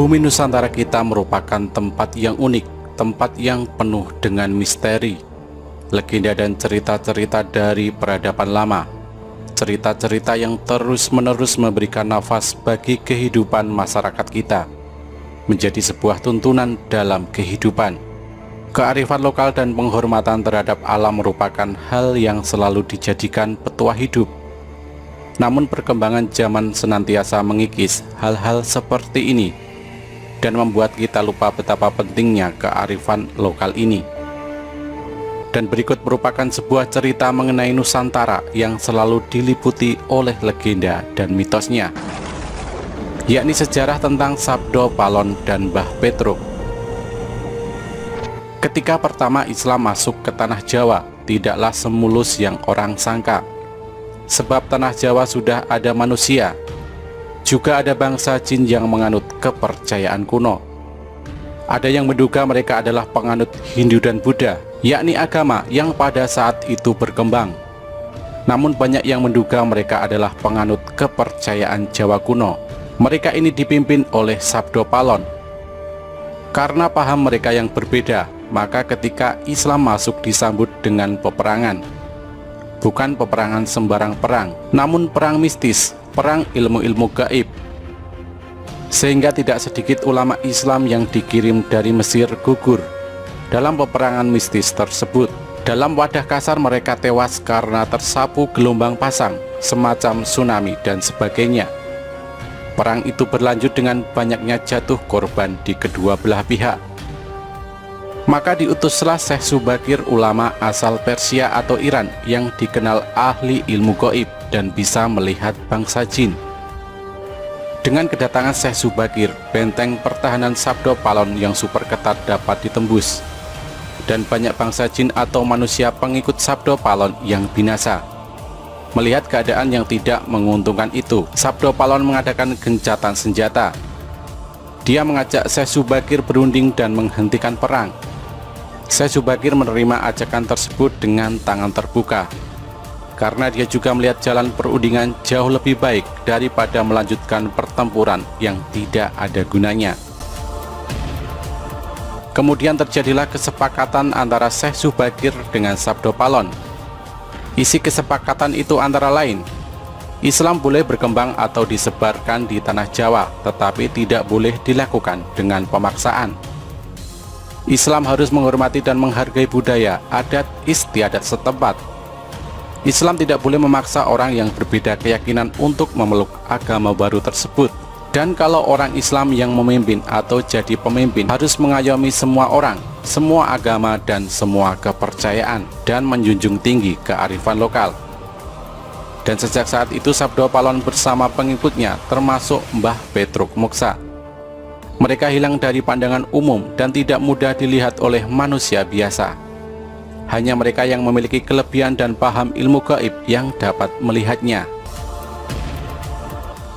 Bumi Nusantara kita merupakan tempat yang unik, tempat yang penuh dengan misteri, legenda dan cerita-cerita dari peradaban lama. Cerita-cerita yang terus-menerus memberikan nafas bagi kehidupan masyarakat kita, menjadi sebuah tuntunan dalam kehidupan. Kearifan lokal dan penghormatan terhadap alam merupakan hal yang selalu dijadikan petua hidup. Namun perkembangan zaman senantiasa mengikis hal-hal seperti ini dan membuat kita lupa betapa pentingnya kearifan lokal ini. Dan berikut merupakan sebuah cerita mengenai Nusantara yang selalu diliputi oleh legenda dan mitosnya, yakni sejarah tentang Sabdo Palon dan Mbah Petruk. Ketika pertama Islam masuk ke tanah Jawa, tidaklah semulus yang orang sangka. Sebab tanah Jawa sudah ada manusia, juga ada bangsa jin yang menganut kepercayaan kuno. Ada yang menduga mereka adalah penganut Hindu dan Buddha, yakni agama yang pada saat itu berkembang. Namun banyak yang menduga mereka adalah penganut kepercayaan Jawa kuno. Mereka ini dipimpin oleh Sabdo Palon. Karena paham mereka yang berbeda, maka ketika Islam masuk disambut dengan peperangan. Bukan peperangan sembarang perang, namun perang mistis, perang ilmu-ilmu gaib. Sehingga tidak sedikit ulama Islam yang dikirim dari Mesir gugur dalam peperangan mistis tersebut. Dalam wadah kasar mereka tewas karena tersapu gelombang pasang, semacam tsunami dan sebagainya. Perang itu berlanjut dengan banyaknya jatuh korban di kedua belah pihak. Maka diutuslah Syekh Subakir, ulama asal Persia atau Iran yang dikenal ahli ilmu gaib dan bisa melihat bangsa jin. Dengan kedatangan Syekh Subakir, benteng pertahanan Sabdo Palon yang super ketat dapat ditembus, dan banyak bangsa jin atau manusia pengikut Sabdo Palon yang binasa. Melihat keadaan yang tidak menguntungkan itu, Sabdo Palon mengadakan gencatan senjata. Dia mengajak Syekh Subakir berunding dan menghentikan perang. Syekh Subakir menerima ajakan tersebut dengan tangan terbuka, karena dia juga melihat jalan perundingan jauh lebih baik daripada melanjutkan pertempuran yang tidak ada gunanya. Kemudian terjadilah kesepakatan antara Syekh Subakir dengan Sabdo Palon. Isi kesepakatan itu antara lain, Islam boleh berkembang atau disebarkan di tanah Jawa, tetapi tidak boleh dilakukan dengan pemaksaan. Islam harus menghormati dan menghargai budaya, adat istiadat setempat. Islam tidak boleh memaksa orang yang berbeda keyakinan untuk memeluk agama baru tersebut. Dan kalau orang Islam yang memimpin atau jadi pemimpin harus mengayomi semua orang, semua agama dan semua kepercayaan, dan menjunjung tinggi kearifan lokal. Dan sejak saat itu Sabdo Palon bersama pengikutnya termasuk Mbah Petruk Moksa. Mereka hilang dari pandangan umum dan tidak mudah dilihat oleh manusia biasa. Hanya mereka yang memiliki kelebihan dan paham ilmu gaib yang dapat melihatnya.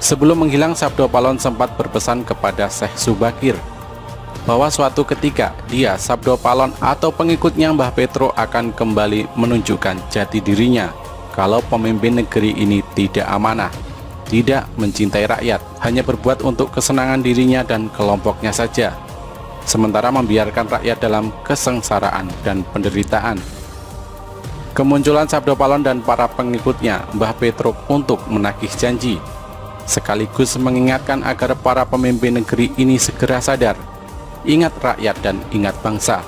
Sebelum menghilang, Sabdo Palon sempat berpesan kepada Syekh Subakir bahwa suatu ketika dia, Sabdo Palon atau pengikutnya Mbah Petruk akan kembali menunjukkan jati dirinya kalau pemimpin negeri ini tidak amanah, tidak mencintai rakyat, hanya berbuat untuk kesenangan dirinya dan kelompoknya saja, sementara membiarkan rakyat dalam kesengsaraan dan penderitaan. Kemunculan Sabdo Palon dan para pengikutnya Mbah Petruk untuk menagih janji, sekaligus mengingatkan agar para pemimpin negeri ini segera sadar, ingat rakyat dan ingat bangsa.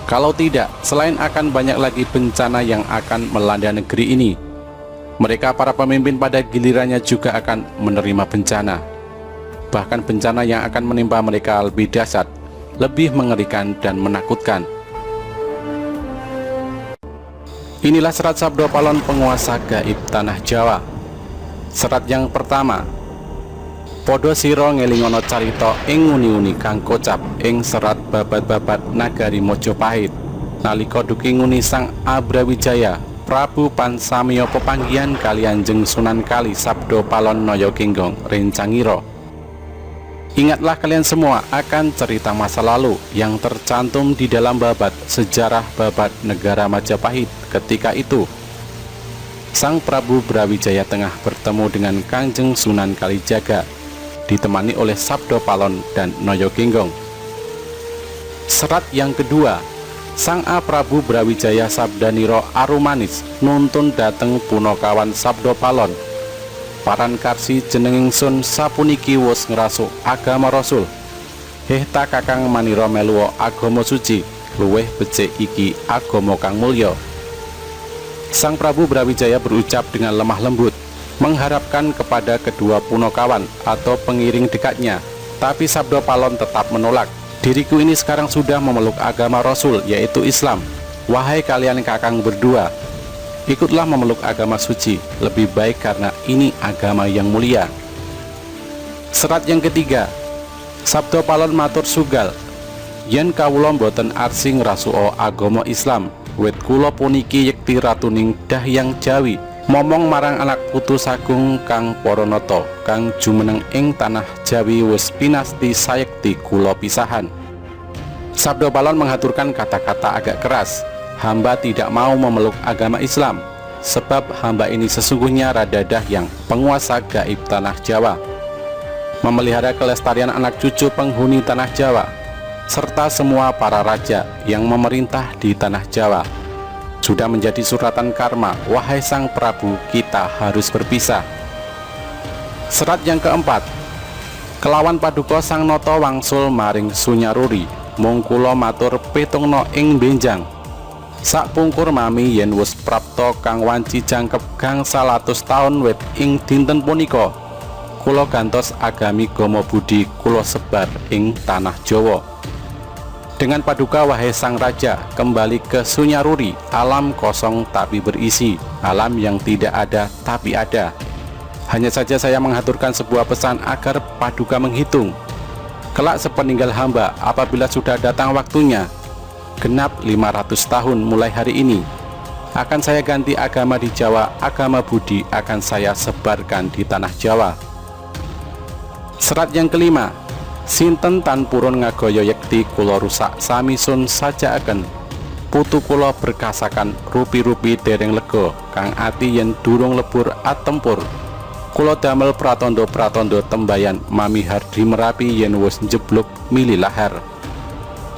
Kalau tidak, selain akan banyak lagi bencana yang akan melanda negeri ini, mereka para pemimpin pada gilirannya juga akan menerima bencana. Bahkan bencana yang akan menimpa mereka lebih dahsyat, lebih mengerikan dan menakutkan. Inilah serat Sabdo Palon, penguasa gaib tanah Jawa. Serat yang pertama. Podo siro ngelingono carito ing uni-uni kang kocap ing serat babat-babat nagari Mojopahit. Nalika duki nguni Sang Abrawijaya Prabu Pansamyo pepanggihan kalian jeng Sunan Kali Sabdo Palon Noyo Genggong Rencangiro. Ingatlah kalian semua akan cerita masa lalu yang tercantum di dalam babat sejarah babat negara Majapahit. Ketika itu Sang Prabu Brawijaya tengah bertemu dengan Kangjeng Sunan Kalijaga di ditemani oleh Sabdo Palon dan Noyogenggong. Serat yang kedua, Sang A Prabu Brawijaya Sabdaniro Arumanis nuntun dateng Punokawan Sabdo Palon. Paran karsi jeneng ingsun sapuniki wus ngrasuk agama Rasul. Hehta kakang manira meluwo agama suci, luweh becik iki agama kang mulya. Sang Prabu Brawijaya berucap dengan lemah lembut, mengharapkan kepada kedua Punokawan atau pengiring dekatnya, tapi Sabdo Palon tetap menolak. Diriku ini sekarang sudah memeluk agama Rasul, yaitu Islam. Wahai kalian kakang berdua, ikutlah memeluk agama suci, lebih baik karena ini agama yang mulia. Serat yang ketiga, Sabdo Palon matur sugal, yen kawula boten arsi ngrasuka agama Islam, wit kula puniki yekti ratuning Dahyang Jawi, momong marang anak putu sagung kang Paranata kang jumeneng ing tanah Jawi wis pinasti sayekti kula pisahan. Sabdo Palon mengaturkan kata-kata agak keras, hamba tidak mau memeluk agama Islam, sebab hamba ini sesungguhnya Rada Dahyang, penguasa gaib tanah Jawa, memelihara kelestarian anak cucu penghuni tanah Jawa, serta semua para raja yang memerintah di tanah Jawa. Sudah menjadi suratan karma, wahai Sang Prabu, kita harus berpisah. Serat yang keempat, kelawan paduka Sang Nata wangsul maring Sunyaruri, mung kula matur petungna ing benjang. Sakpungkur mami yen wis prapta kang wanci jangkep gangsal atus taun wit ing dinten punika, kula gantos agami Gama Budi kula sebar ing tanah Jawa. Dengan paduka wahai Sang Raja, kembali ke Sunyaruri, alam kosong tapi berisi, alam yang tidak ada tapi ada. Hanya saja saya mengaturkan sebuah pesan agar paduka menghitung. Kelak sepeninggal hamba, apabila sudah datang waktunya, genap 500 tahun mulai hari ini, akan saya ganti agama di Jawa, agama Budi akan saya sebarkan di tanah Jawa. Serat yang kelima, sinten tan purun ngagaya yekti kula rusak samisun sajakaken, putu kula berkasakan rupi-rupi dereng lega, kang ati yen durung lebur atempur, kula damel pratondo-pratondo tembayan mami hardi Merapi yen wis njebluk mili lahar.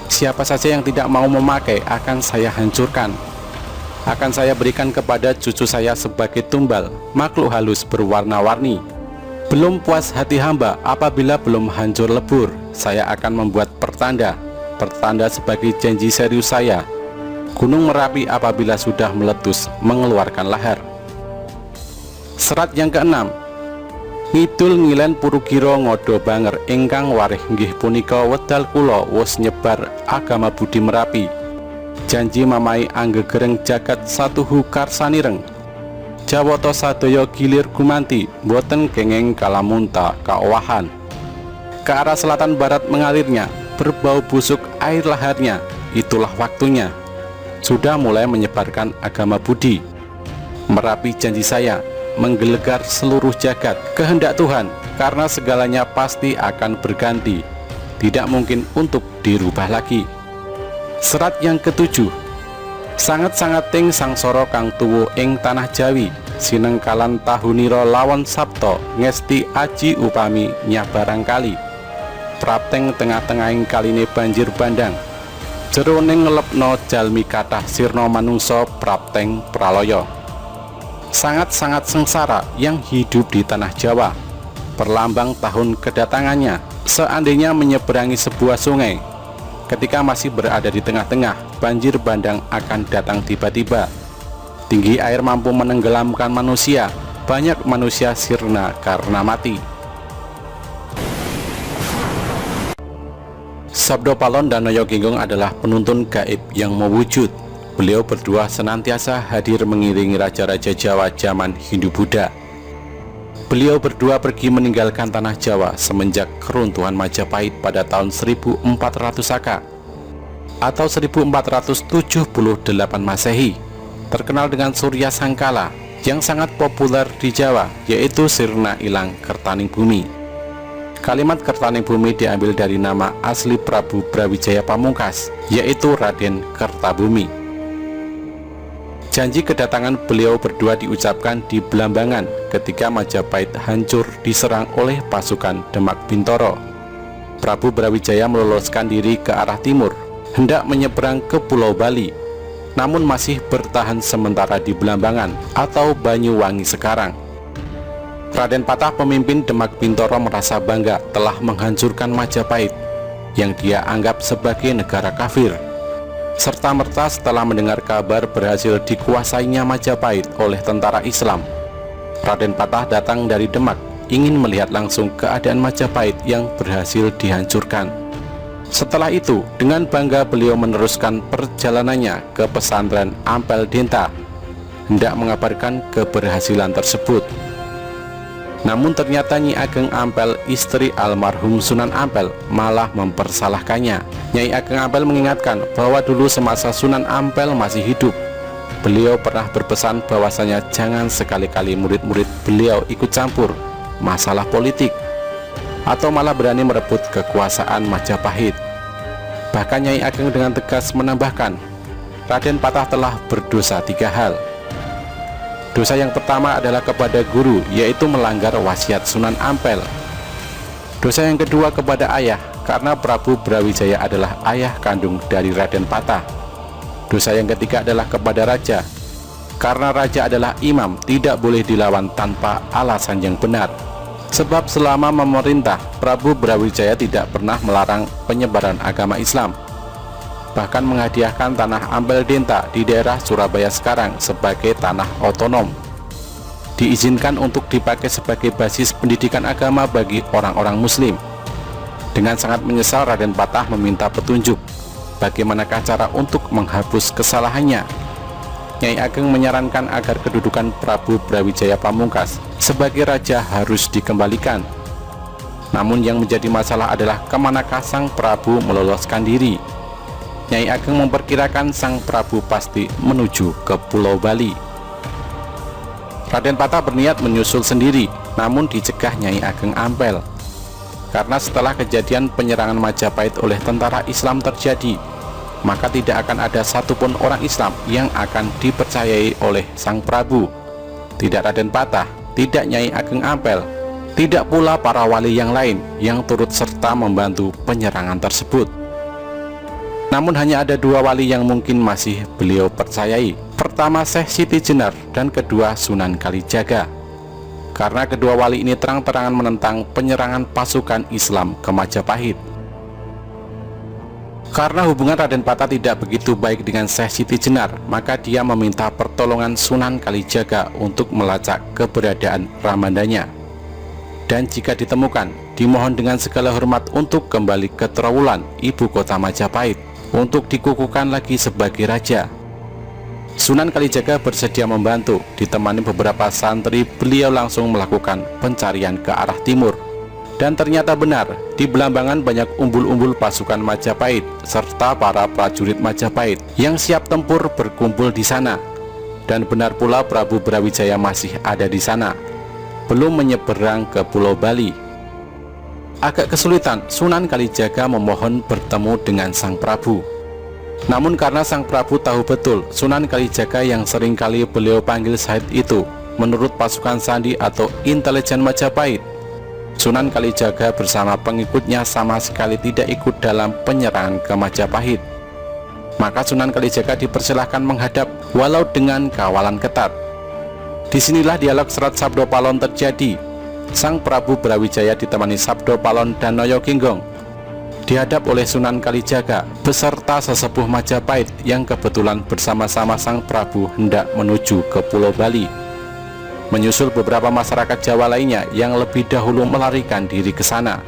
Siapa saja yang tidak mau memakai akan saya hancurkan. Akan saya berikan kepada cucu saya sebagai tumbal, makhluk halus berwarna-warni. Belum puas hati hamba apabila belum hancur lebur, saya akan membuat pertanda sebagai janji serius saya. Gunung Merapi apabila sudah meletus mengeluarkan lahar. Serat yang keenam, ngidul ngilen Purugiro ngodo banger ingkang warih nggih punika wedal kula wis nyebar agama Budi Merapi. Janji mamai anggegereng jagat satuhu karsanireng. Jawata sadaya gilir gumanti, boten kenging kalamunta kaowahan. Ke arah selatan barat mengalirnya, berbau busuk air laharnya. Itulah waktunya. Sudah mulai menyebarkan agama Budi. Merapi janji saya, menggelegar seluruh jagat, kehendak Tuhan, karena segalanya pasti akan berganti, tidak mungkin untuk dirubah lagi. Serat yang ketujuh, sangat-sangat ting sangsara kang tuwu ing tanah Jawi, sinengkalan tahunira lawan sabta ngesti aji upami nyabarang kali, prapteng tengah-tengahing kaline banjir bandang, jeroning ngelepno jalmi kathah sirna manungsa prapteng pralaya. Sangat-sangat sengsara yang hidup di tanah Jawa, perlambang tahun kedatangannya. Seandainya menyeberangi sebuah sungai, ketika masih berada di tengah-tengah, banjir bandang akan datang tiba-tiba. Tinggi air mampu menenggelamkan manusia, banyak manusia sirna karena mati. Sabdo Palon dan Noyogenggong adalah penuntun gaib yang mewujud. Beliau berdua senantiasa hadir mengiringi raja-raja Jawa zaman Hindu-Buddha. Beliau berdua pergi meninggalkan tanah Jawa semenjak keruntuhan Majapahit pada tahun 1400 Saka atau 1478 Masehi, terkenal dengan Surya Sangkala yang sangat populer di Jawa, yaitu Sirna Ilang Kertaning Bumi. Kalimat Kertaning Bumi diambil dari nama asli Prabu Brawijaya Pamungkas, yaitu Raden Kertabumi. Janji kedatangan beliau berdua diucapkan di Belambangan ketika Majapahit hancur diserang oleh pasukan Demak Bintoro. Prabu Brawijaya meloloskan diri ke arah timur, hendak menyeberang ke Pulau Bali, namun masih bertahan sementara di Belambangan atau Banyuwangi sekarang. Raden Patah, pemimpin Demak Bintoro, merasa bangga telah menghancurkan Majapahit yang dia anggap sebagai negara kafir. Serta-merta setelah mendengar kabar berhasil dikuasainya Majapahit oleh tentara Islam, Raden Patah datang dari Demak ingin melihat langsung keadaan Majapahit yang berhasil dihancurkan. Setelah itu, dengan bangga beliau meneruskan perjalanannya ke pesantren Ampel Denta, hendak mengabarkan keberhasilan tersebut. Namun ternyata Nyi Ageng Ampel, istri almarhum Sunan Ampel, malah mempersalahkannya. Nyai Ageng Ampel mengingatkan bahwa dulu semasa Sunan Ampel masih hidup, beliau pernah berpesan bahwasanya jangan sekali-kali murid-murid beliau ikut campur masalah politik atau malah berani merebut kekuasaan Majapahit. Bahkan Nyai Ageng dengan tegas menambahkan, Raden Patah telah berdosa 3 hal. Dosa yang pertama adalah kepada guru, yaitu melanggar wasiat Sunan Ampel. Dosa yang kedua kepada ayah, karena Prabu Brawijaya adalah ayah kandung dari Raden Patah. Dosa yang ketiga adalah kepada raja, karena raja adalah imam, tidak boleh dilawan tanpa alasan yang benar. Sebab selama memerintah, Prabu Brawijaya tidak pernah melarang penyebaran agama Islam, bahkan menghadiahkan tanah Ampel Denta di daerah Surabaya sekarang sebagai tanah otonom, diizinkan untuk dipakai sebagai basis pendidikan agama bagi orang-orang muslim. Dengan sangat menyesal, Raden Patah meminta petunjuk bagaimanakah cara untuk menghapus kesalahannya. Nyai Ageng menyarankan agar kedudukan Prabu Brawijaya Pamungkas sebagai raja harus dikembalikan. Namun yang menjadi masalah adalah kemanakah sang Prabu meloloskan diri. Nyai Ageng memperkirakan sang Prabu pasti menuju ke Pulau Bali. Raden Patah berniat menyusul sendiri, namun dicegah Nyai Ageng Ampel. Karena setelah kejadian penyerangan Majapahit oleh tentara Islam terjadi, maka tidak akan ada satupun orang Islam yang akan dipercayai oleh sang Prabu. Tidak Raden Patah, tidak Nyai Ageng Ampel, tidak pula para wali yang lain yang turut serta membantu penyerangan tersebut. Namun hanya ada 2 wali yang mungkin masih beliau percayai. Pertama Syekh Siti Jenar dan kedua Sunan Kalijaga. Karena kedua wali ini terang-terangan menentang penyerangan pasukan Islam ke Majapahit. Karena hubungan Raden Patah tidak begitu baik dengan Syekh Siti Jenar, maka dia meminta pertolongan Sunan Kalijaga untuk melacak keberadaan Ramandanya. Dan jika ditemukan, dimohon dengan segala hormat untuk kembali ke Trowulan, ibu kota Majapahit, untuk dikukuhkan lagi sebagai raja. Sunan Kalijaga bersedia membantu. Ditemani beberapa santri, beliau langsung melakukan pencarian ke arah timur. Dan ternyata benar, di Belambangan banyak umbul-umbul pasukan Majapahit serta para prajurit Majapahit yang siap tempur berkumpul di sana. Dan benar pula Prabu Brawijaya masih ada di sana, belum menyeberang ke Pulau Bali. Agak kesulitan, Sunan Kalijaga memohon bertemu dengan sang Prabu. Namun karena sang Prabu tahu betul Sunan Kalijaga yang seringkali beliau panggil Syahid itu menurut pasukan sandi atau intelijen Majapahit, Sunan Kalijaga bersama pengikutnya sama sekali tidak ikut dalam penyerangan ke Majapahit. Maka Sunan Kalijaga dipersilahkan menghadap walau dengan kawalan ketat. Disinilah dialog Serat Sabdo Palon terjadi. Sang Prabu Brawijaya ditemani Sabdo Palon dan Noyo Kinggong dihadap oleh Sunan Kalijaga beserta sesepuh Majapahit yang kebetulan bersama-sama sang Prabu hendak menuju ke Pulau Bali. Menyusul beberapa masyarakat Jawa lainnya yang lebih dahulu melarikan diri ke sana.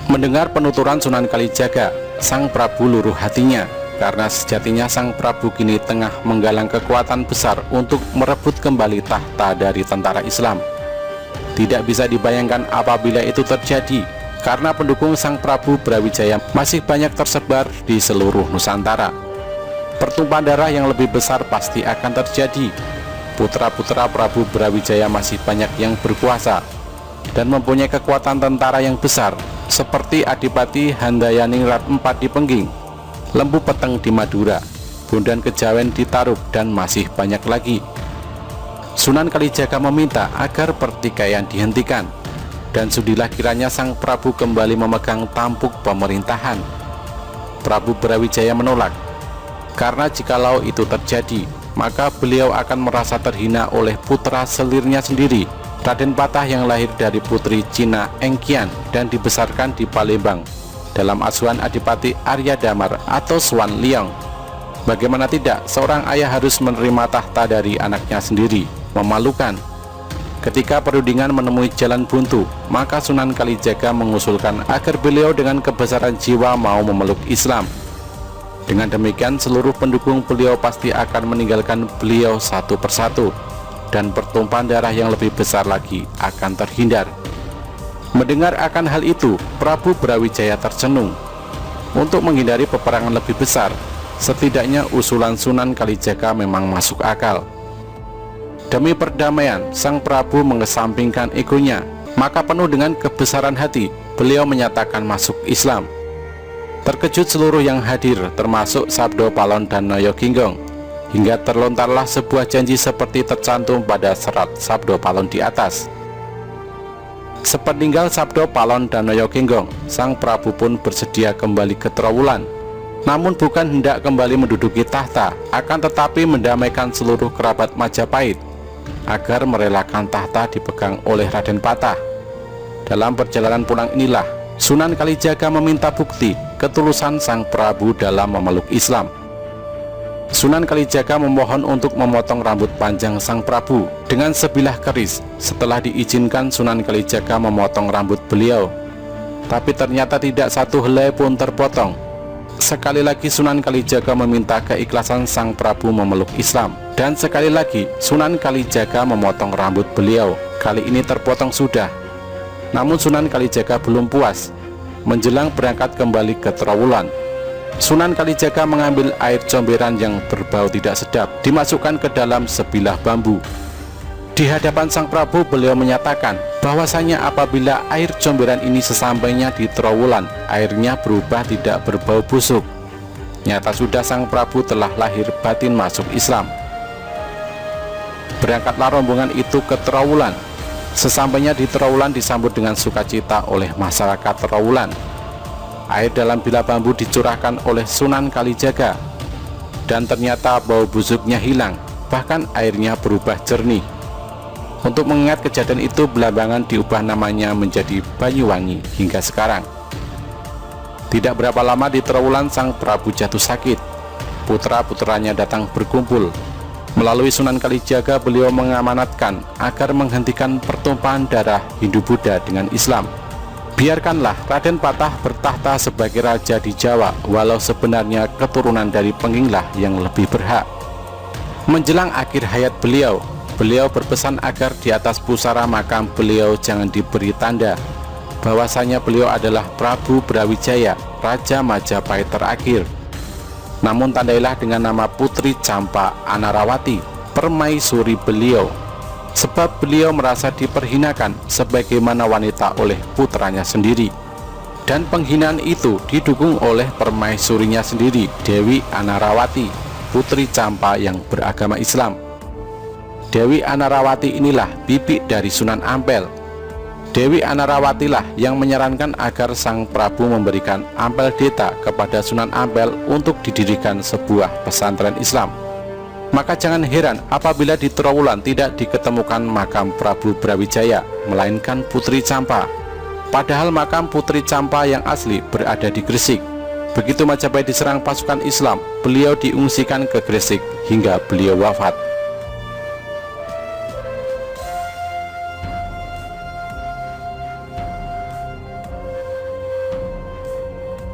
Mendengar penuturan Sunan Kalijaga, sang Prabu luruh hatinya, karena sejatinya sang Prabu kini tengah menggalang kekuatan besar untuk merebut kembali tahta dari tentara Islam. Tidak bisa dibayangkan apabila itu terjadi, karena pendukung sang Prabu Brawijaya masih banyak tersebar di seluruh Nusantara. Pertumpahan darah yang lebih besar pasti akan terjadi. Putra-putra Prabu Brawijaya masih banyak yang berkuasa dan mempunyai kekuatan tentara yang besar, seperti Adipati Handayaningrat IV di Pengging, Lembu Peteng di Madura, Bondan Kejawen ditaruh, dan masih banyak lagi. Sunan Kalijaga meminta agar pertikaian dihentikan, dan sudilah kiranya Sang Prabu kembali memegang tampuk pemerintahan. Prabu Brawijaya menolak, karena jikalau itu terjadi, maka beliau akan merasa terhina oleh putra selirnya sendiri, Raden Patah, yang lahir dari putri Cina Engkian dan dibesarkan di Palembang dalam asuhan Adipati Arya Damar atau Swan Liong. Bagaimana tidak, seorang ayah harus menerima tahta dari anaknya sendiri. Memalukan. Ketika perundingan menemui jalan buntu, maka Sunan Kalijaga mengusulkan agar beliau dengan kebesaran jiwa mau memeluk Islam. Dengan demikian, seluruh pendukung beliau pasti akan meninggalkan beliau satu persatu, dan pertumpahan darah yang lebih besar lagi akan terhindar. Mendengar akan hal itu, Prabu Brawijaya tercenung. Untuk menghindari peperangan lebih besar, setidaknya usulan Sunan Kalijaga memang masuk akal. Demi perdamaian, Sang Prabu mengesampingkan egonya, maka penuh dengan kebesaran hati, beliau menyatakan masuk Islam. Terkejut seluruh yang hadir, termasuk Sabdo Palon dan Noyo Ginggong, hingga terlontarlah sebuah janji seperti tercantum pada serat Sabdo Palon di atas. Sepeninggal Sabdo Palon dan Noyo Ginggong, Sang Prabu pun bersedia kembali ke Trowulan, namun bukan hendak kembali menduduki tahta, akan tetapi mendamaikan seluruh kerabat Majapahit agar merelakan tahta dipegang oleh Raden Patah. Dalam perjalanan pulang inilah Sunan Kalijaga meminta bukti ketulusan Sang Prabu dalam memeluk Islam. Sunan Kalijaga memohon untuk memotong rambut panjang Sang Prabu dengan sebilah keris. Setelah diizinkan, Sunan Kalijaga memotong rambut beliau, tapi ternyata tidak satu helai pun terpotong. Sekali lagi Sunan Kalijaga meminta keikhlasan Sang Prabu memeluk Islam, dan sekali lagi Sunan Kalijaga memotong rambut beliau. Kali ini terpotong sudah. Namun Sunan Kalijaga belum puas. Menjelang berangkat kembali ke Trowulan, Sunan Kalijaga mengambil air comberan yang berbau tidak sedap, dimasukkan ke dalam sebilah bambu. Di hadapan Sang Prabu, beliau menyatakan bahwasanya apabila air comberan ini sesampainya di Trowulan, airnya berubah tidak berbau busuk. Nyata sudah Sang Prabu telah lahir batin masuk Islam. Berangkatlah rombongan itu ke Trowulan. Sesampainya di Trowulan disambut dengan sukacita oleh masyarakat Trowulan. Air dalam bilah bambu dicurahkan oleh Sunan Kalijaga, dan ternyata bau busuknya hilang, bahkan airnya berubah jernih. Untuk mengingat kejadian itu, Belambangan diubah namanya menjadi Banyuwangi hingga sekarang. Tidak berapa lama di Trowulan, Sang Prabu jatuh sakit. Putra-putranya datang berkumpul. Melalui Sunan Kalijaga, beliau mengamanatkan agar menghentikan pertumpahan darah Hindu-Buddha dengan Islam. Biarkanlah Raden Patah bertahta sebagai raja di Jawa, walau sebenarnya keturunan dari Penginglah yang lebih berhak. Menjelang akhir hayat beliau berpesan agar di atas pusara makam beliau jangan diberi tanda bahwasanya beliau adalah Prabu Brawijaya, Raja Majapahit terakhir. Namun tandailah dengan nama Putri Campa Anarawati, permaisuri beliau, sebab beliau merasa diperhinakan sebagaimana wanita oleh putranya sendiri. Dan penghinaan itu didukung oleh permaisurinya sendiri, Dewi Anarawati, Putri Campa yang beragama Islam. Dewi Anarawati inilah bibi dari Sunan Ampel. Dewi Anarawatilah yang menyarankan agar Sang Prabu memberikan Ampel Deta kepada Sunan Ampel untuk didirikan sebuah pesantren Islam. Maka jangan heran apabila di Trowulan tidak diketemukan makam Prabu Brawijaya, melainkan Putri Campa. Padahal makam Putri Campa yang asli berada di Gresik. Begitu Majapahit diserang pasukan Islam, beliau diungsikan ke Gresik hingga beliau wafat.